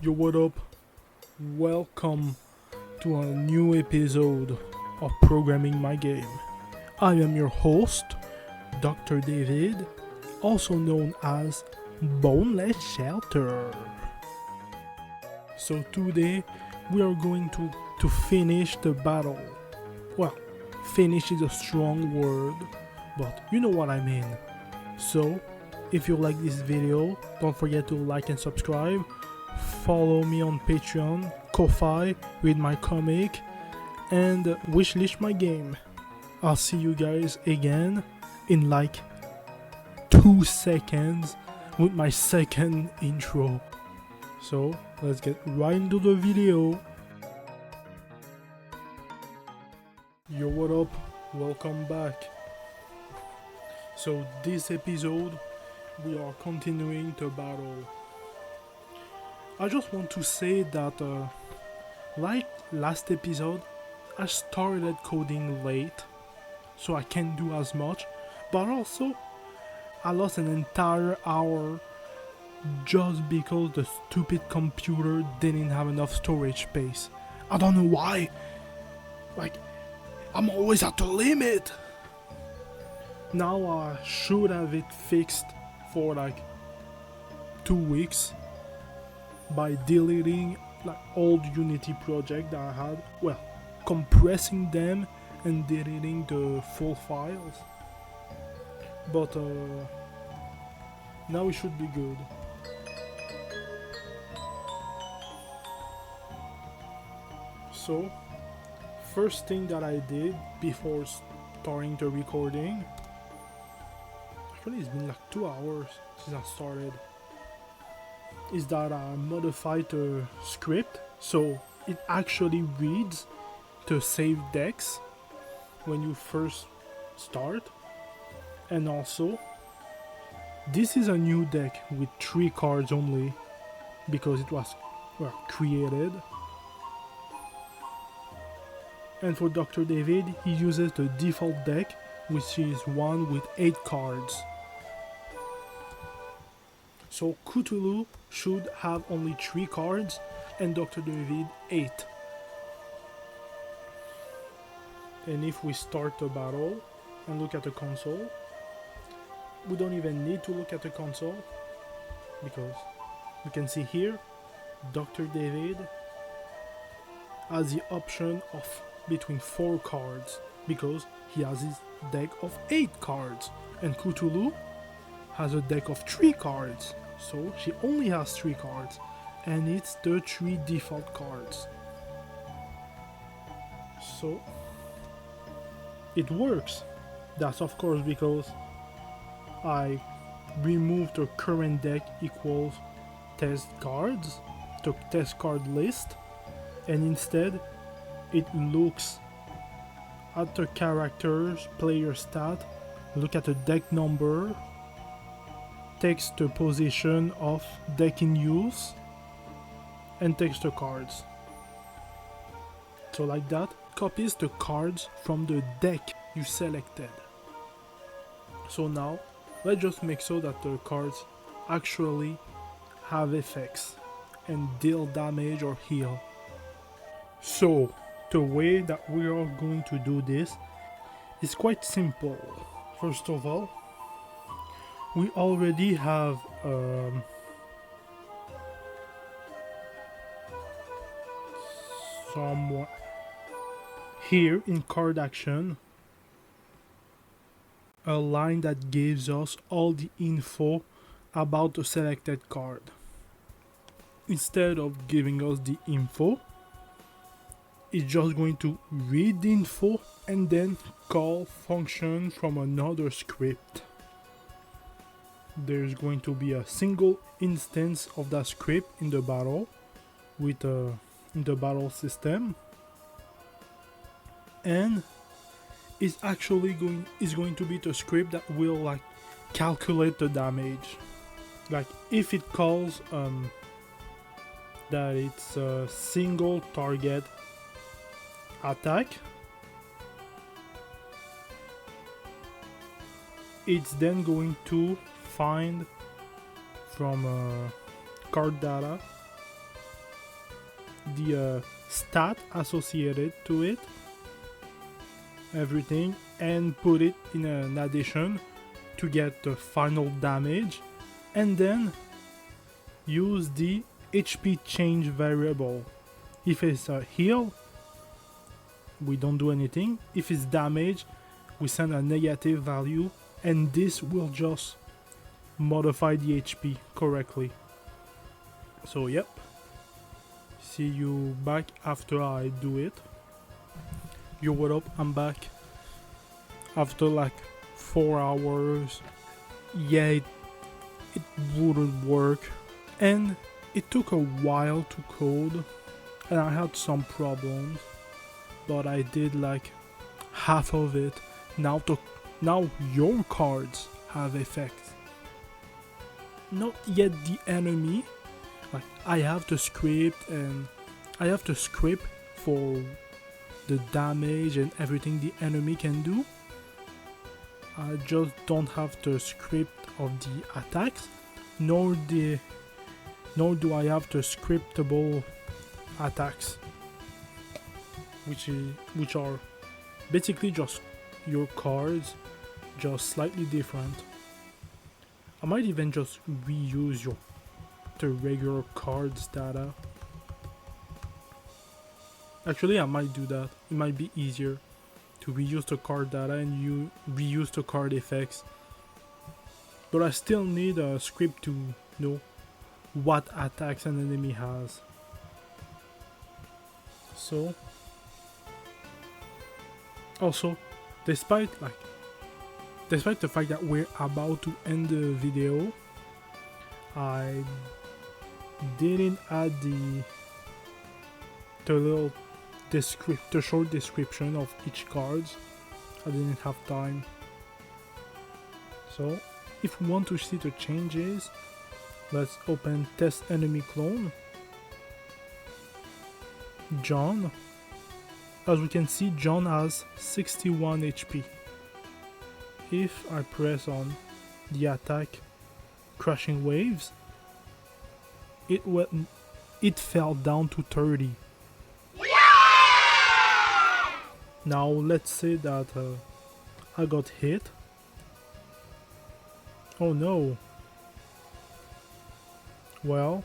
Yo, what up? Welcome to a new episode of Programming My Game. I am your host, Dr. David, also known as Boneless Shelter. So today we are going to finish the battle. Well, finish is a strong word, but you know what I mean. So, if you like this video, don't forget to like and subscribe. Follow me on Patreon, Ko-Fi, read my comic, and wishlist my game. I'll see you guys again in like 2 seconds with my second intro. So let's get right into the video. Yo, what up? Welcome back. So this episode we are continuing the battle. I just want to say that like last episode, I started coding late, so I can't do as much, but also I lost an entire hour just because the stupid computer didn't have enough storage space. I don't know why. Like, I'm always at the limit. Now I should have it fixed for like 2 weeks by deleting like old Unity project that I had, well, compressing them and deleting the full files. But now it should be good. So, first thing that I did before starting the recording, actually it's been like 2 hours since I started, is that I modified the script so it actually reads the save decks when you first start. And also, this is a new deck with 3 cards only because it was created. And for Dr. David, he uses the default deck, which is one with 8 cards. So Cthulhu should have only 3 cards and Dr. David 8. And if we start the battle and look at the console, we don't even need to look at the console because we can see here Dr. David has the option of between 4 cards because he has his deck of 8 cards, and Cthulhu has a deck of 3 cards. So she only has 3 cards, and it's the 3 default cards. So it works. That's of course because I removed the current deck equals test cards, the test card list, and instead it looks at the characters, player stat, look at the deck number, takes the position of deck in use, and takes the cards. So like that, copies the cards from the deck you selected. So now, let's just make sure that the cards actually have effects and deal damage or heal. So, the way that we are going to do this is quite simple. First of all, we already have somewhere here in card action a line that gives us all the info about the selected card. Instead of giving us the info, it's just going to read the info and then call function from another script. There's going to be a single instance of that script in the battle with in the battle system, and it's actually going to be the script that will like calculate the damage. Like if it calls that it's a single target attack, it's then going to find from card data the stat associated to it, everything, and put it in an addition to get the final damage, and then use the HP change variable. If it's a heal, we don't do anything. If it's damage, we send a negative value, and this will just modify the HP correctly. So yep, see you back after I do it. Yo, what up? I'm back after like 4 hours. Yeah, it wouldn't work, and it took a while to code, and I had some problems, but I did like half of it. Now your cards have effects. Not yet the enemy. Like I have to script, and I have to script for the damage and everything the enemy can do. I just don't have the script of the attacks, nor do I have the scriptable attacks, which are basically just your cards, just slightly different. I might even just reuse the regular cards data. Actually, I might do that. It might be easier to reuse the card data and you reuse the card effects. But I still need a script to know what attacks an enemy has. So, also, despite the fact that we're about to end the video, I didn't add the short description of each card. I didn't have time. So, if we want to see the changes, let's open test enemy clone. John. As we can see, John has 61 HP. If I press on the attack Crashing Waves, it fell down to 30. Now let's say that I got hit. Oh no. Well,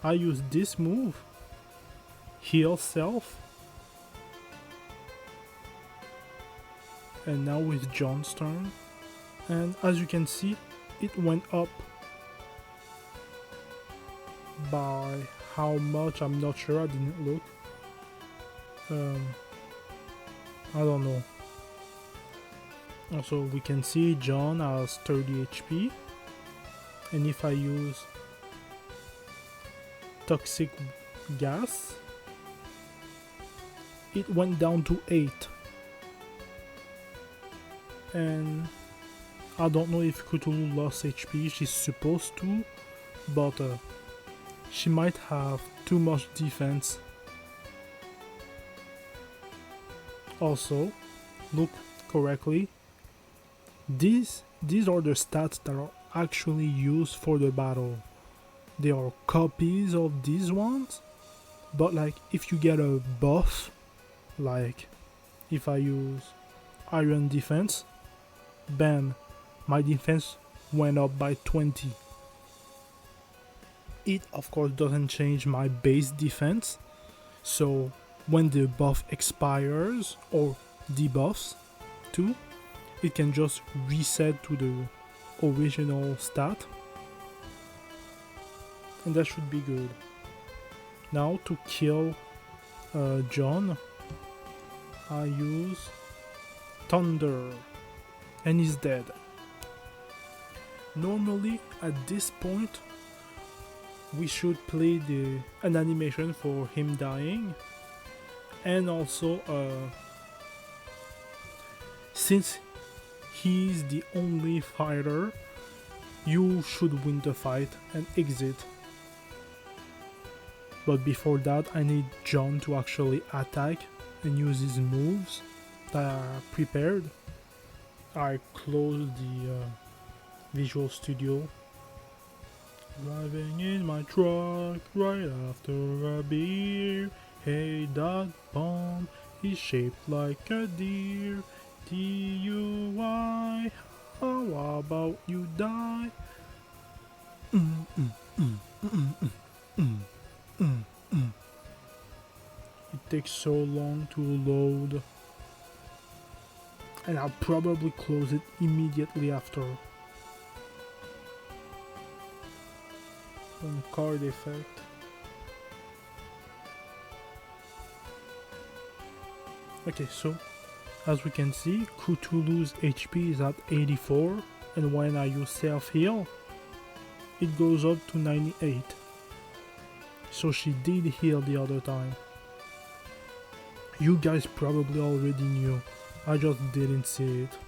I use this move, Heal Self, and now it's John's turn, and as you can see, it went up. By how much, I'm not sure, I didn't look. I don't know. Also, we can see John has 30 HP, and if I use Toxic Gas, it went down to 8. And I don't know if Cthulhu lost HP, she's supposed to, but she might have too much defense. Also, look correctly, these are the stats that are actually used for the battle. They are copies of these ones, but like if you get a buff, like if I use Iron Defense, bam, my defense went up by 20. It of course doesn't change my base defense, so when the buff expires or debuffs too, it can just reset to the original stat, and that should be good. Now to kill John, I use Thunder, and he's dead. Normally at this point we should play an animation for him dying, and also since he's the only fighter, you should win the fight and exit. But before that, I need John to actually attack and use his moves that are prepared. I close the Visual Studio Driving in my truck right after a beer. Hey, that bomb is shaped like a deer. DUI, how about you die? It takes so long to load, and I'll probably close it immediately after. On card effect. Okay, so as we can see, Cthulhu's HP is at 84, and when I use self-heal, it goes up to 98. So she did heal the other time. You guys probably already knew, I just didn't see it.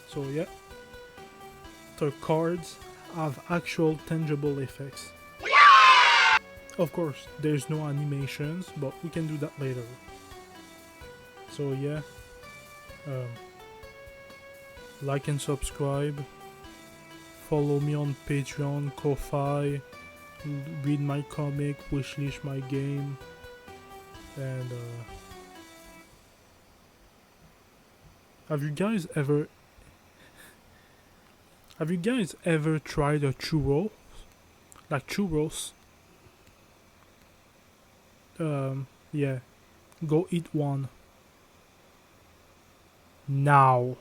So yeah, the cards have actual tangible effects. Of course, there's no animations, but we can do that later. So yeah, like and subscribe, follow me on Patreon, Ko-Fi, read my comic, wishlist my game, and have you guys ever tried a churro? Like churros? Yeah, go eat one now.